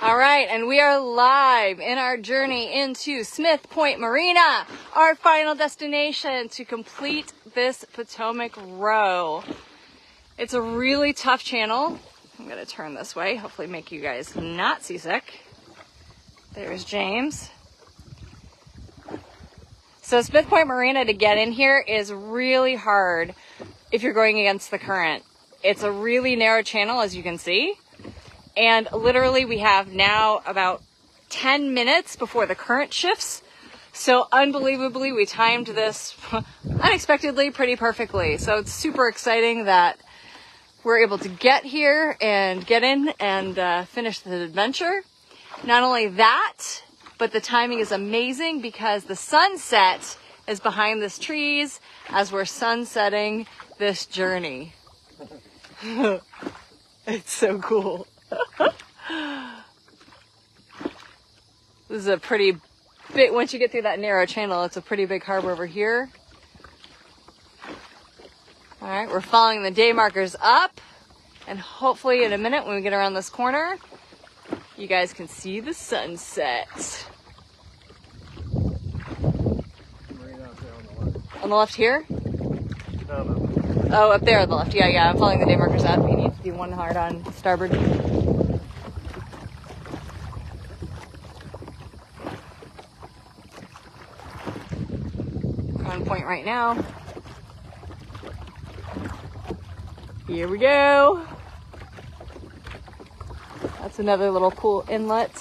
All right, and we are live in our journey into Smith Point Marina, our final destination to complete this Potomac Row. It's a really tough channel. I'm gonna turn this way, hopefully make you guys not seasick. There's James. So Smith Point Marina, to get in here is really hard if you're going against the current. It's a really narrow channel, as you can see. And literally we have now about 10 minutes before the current shifts. So unbelievably, we timed this unexpectedly pretty perfectly. So it's super exciting that we're able to get here and get in and finish the adventure. Not only that, but the timing is amazing because the sunset is behind these trees as we're sunsetting this journey. It's so cool. This is a pretty big, once you get through that narrow channel, it's a pretty big harbor over here. All right, we're following the day markers up, and hopefully in a minute when we get around this corner, you guys can see the sunset. On the left here? No. Oh, up there on the left. Yeah, I'm following the day markers up. You need to do one hard on starboard. On point right now. Here we go. That's another little cool inlet.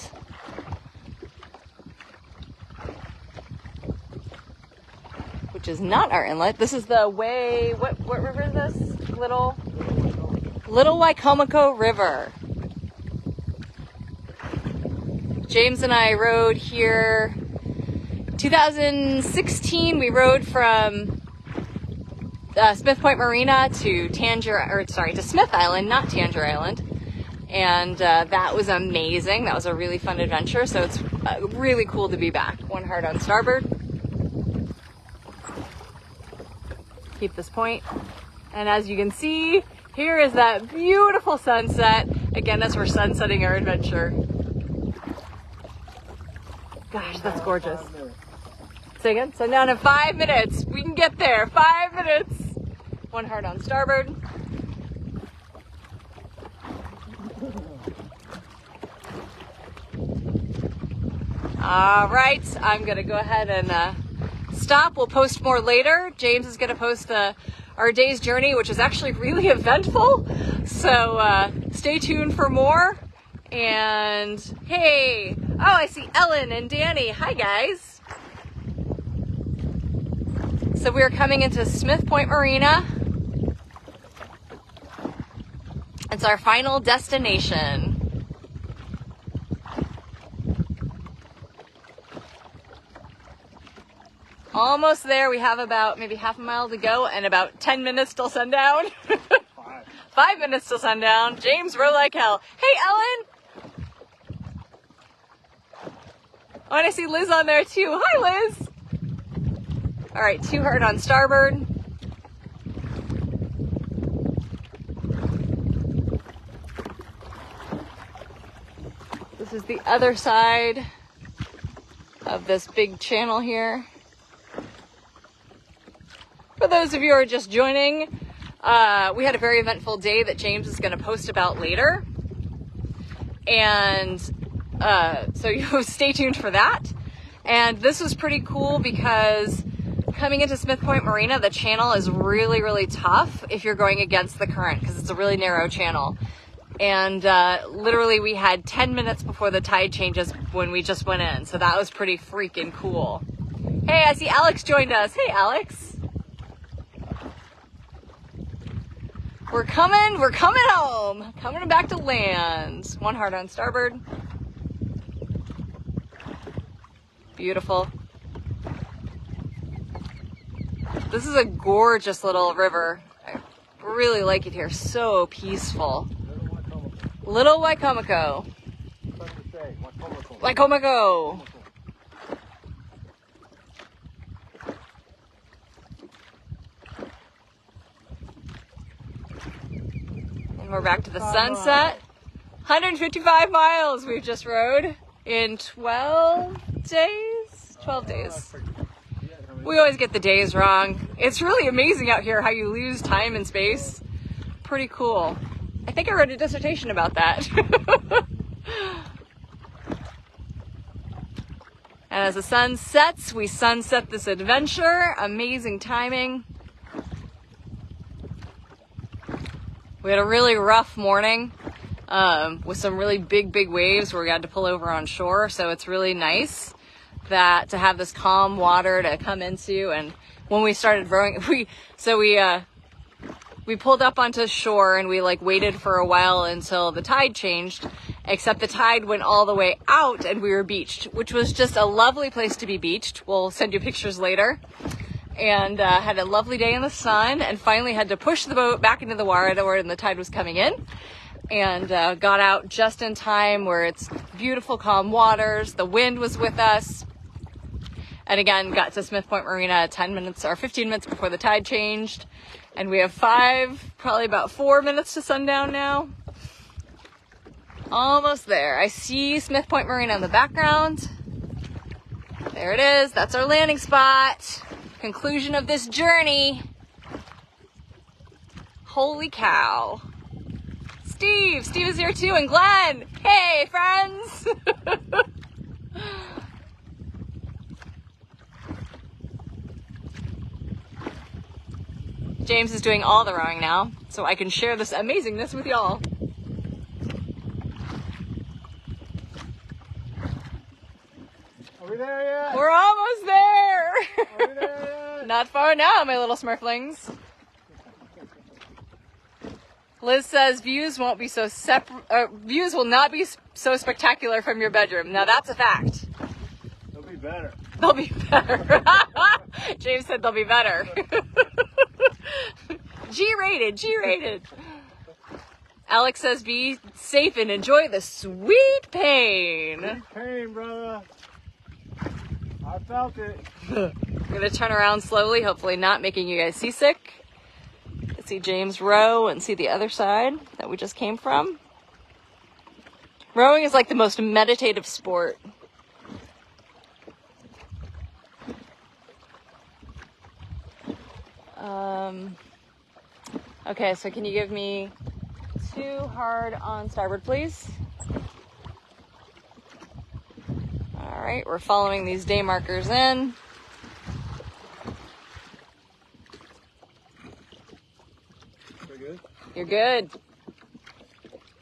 Which is not our inlet. This is the way, what river is this? Little Wicomico River. James and I rode here 2016. We rode from Smith Point Marina to Smith Island, not Tangier Island. And that was amazing. That was a really fun adventure. So it's really cool to be back. One hard on starboard. Keep this point. And as you can see, here is that beautiful sunset. Again, as we're sunsetting our adventure. Gosh, that's gorgeous. Say again? Sundown in 5 minutes. We can get there. 5 minutes. One hard on starboard. All right, I'm gonna go ahead and stop. We'll post more later. James is gonna post our day's journey, which is actually really eventful. So stay tuned for more. And hey, oh, I see Ellen and Danny. Hi guys. So we're coming into Smith Point Marina. It's our final destination. Almost there. We have about maybe half a mile to go and about 10 minutes till sundown. 5 minutes till sundown. James, row like hell. Hey, Ellen. Oh, and I see Liz on there too. Hi, Liz. All right, 2 hard on starboard. This is the other side of this big channel here. For those of you who are just joining, we had a very eventful day that James is going to post about later. And so you stay tuned for that. And this was pretty cool because coming into Smith Point Marina, the channel is really, really tough if you're going against the current because it's a really narrow channel. And literally we had 10 minutes before the tide changes when we just went in. So that was pretty freaking cool. Hey, I see Alex joined us. Hey, Alex. We're coming home. Coming back to land. 1 hard on starboard. Beautiful. This is a gorgeous little river. I really like it here. So peaceful. Little Wicomico. Wicomico. And we're back to the sunset. 155 miles we've just rode in 12 days. 12 days. We always get the days wrong. It's really amazing out here how you lose time and space. Pretty cool. I think I wrote a dissertation about that. And as the sun sets, we sunset this adventure. Amazing timing. We had a really rough morning with some really big waves where we had to pull over on shore. So it's really nice that to have this calm water to come into. And when we started rowing, we pulled up onto shore and we like waited for a while until the tide changed, except the tide went all the way out and we were beached, which was just a lovely place to be beached. We'll send you pictures later. And had a lovely day in the sun and finally had to push the boat back into the water when the tide was coming in, and got out just in time where it's beautiful calm waters. The wind was with us, and again got to Smith Point Marina 10 minutes or 15 minutes before the tide changed, and we have probably about 4 minutes to sundown now. Almost there. I see Smith Point Marina in the background. There it is. That's our landing spot. Conclusion of this journey. Holy cow. Steve is here too, and Glenn. Hey, friends. James is doing all the rowing now, so I can share this amazingness with y'all. Are we there yet? We're almost there. Are we there yet? Not far now, my little smurflings. Liz says views will not be so spectacular from your bedroom. Now that's a fact. They'll be better. They'll be better. James said they'll be better. G-rated. Alex says be safe and enjoy the sweet pain. Sweet pain, brother. I felt it. I'm gonna turn around slowly, hopefully not making you guys seasick. See James row and see the other side that we just came from. Rowing is like the most meditative sport. Okay, so can you give me 2 hard on starboard, please? All right, we're following these day markers in. We're good? You're good.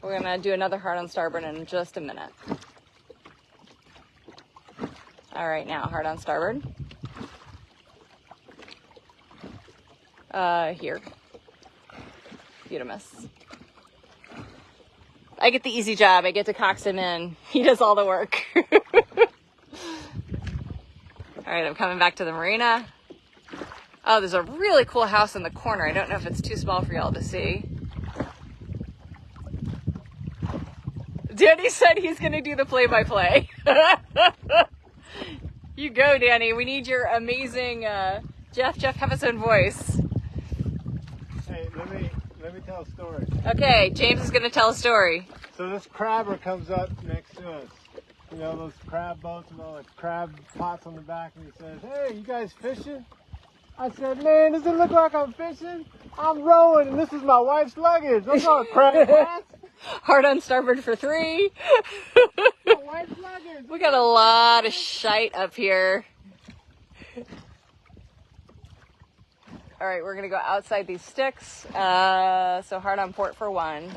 We're gonna do another hard on starboard in just a minute. All right, now hard on starboard. Here. Beautimus. I get the easy job. I get to cox him in. He does all the work. All right, I'm coming back to the marina. Oh, there's a really cool house in the corner. I don't know if it's too small for y'all to see. Danny said he's going to do the play-by-play. You go, Danny. We need your amazing Jeff Heffison voice. Hey, let me tell a story. Okay, James is going to tell a story. So this crabber comes up next to us. You know, those crab boats and all the crab pots on the back, and he says, "Hey, you guys fishing?" I said, "Man, does it look like I'm fishing? I'm rowing, and this is my wife's luggage. Those aren't crab pots." Hard on starboard for 3. My wife's luggage. We got a lot of shite up here. All right, we're going to go outside these sticks. So hard on port for 1.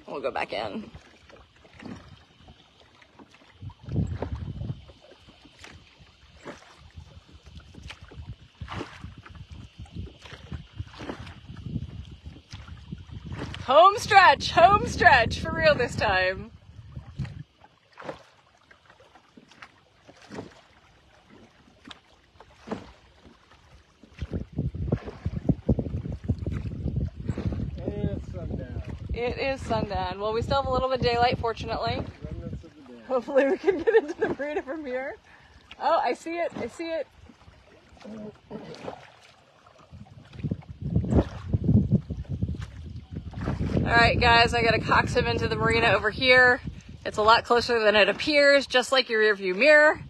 We'll go back in. Home stretch, for real this time. It is sundown. Well, we still have a little bit of daylight, fortunately. Remnants of the day. Hopefully we can get into the marina from here. Oh, I see it. All right, guys, I gotta coax him into the marina over here. It's a lot closer than it appears, just like your rear view mirror.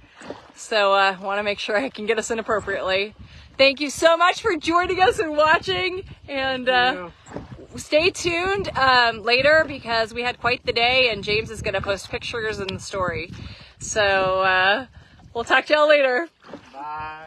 So I want to make sure I can get us in appropriately. Thank you so much for joining us and watching. And stay tuned later because we had quite the day and James is going to post pictures in the story. So we'll talk to y'all later. Bye.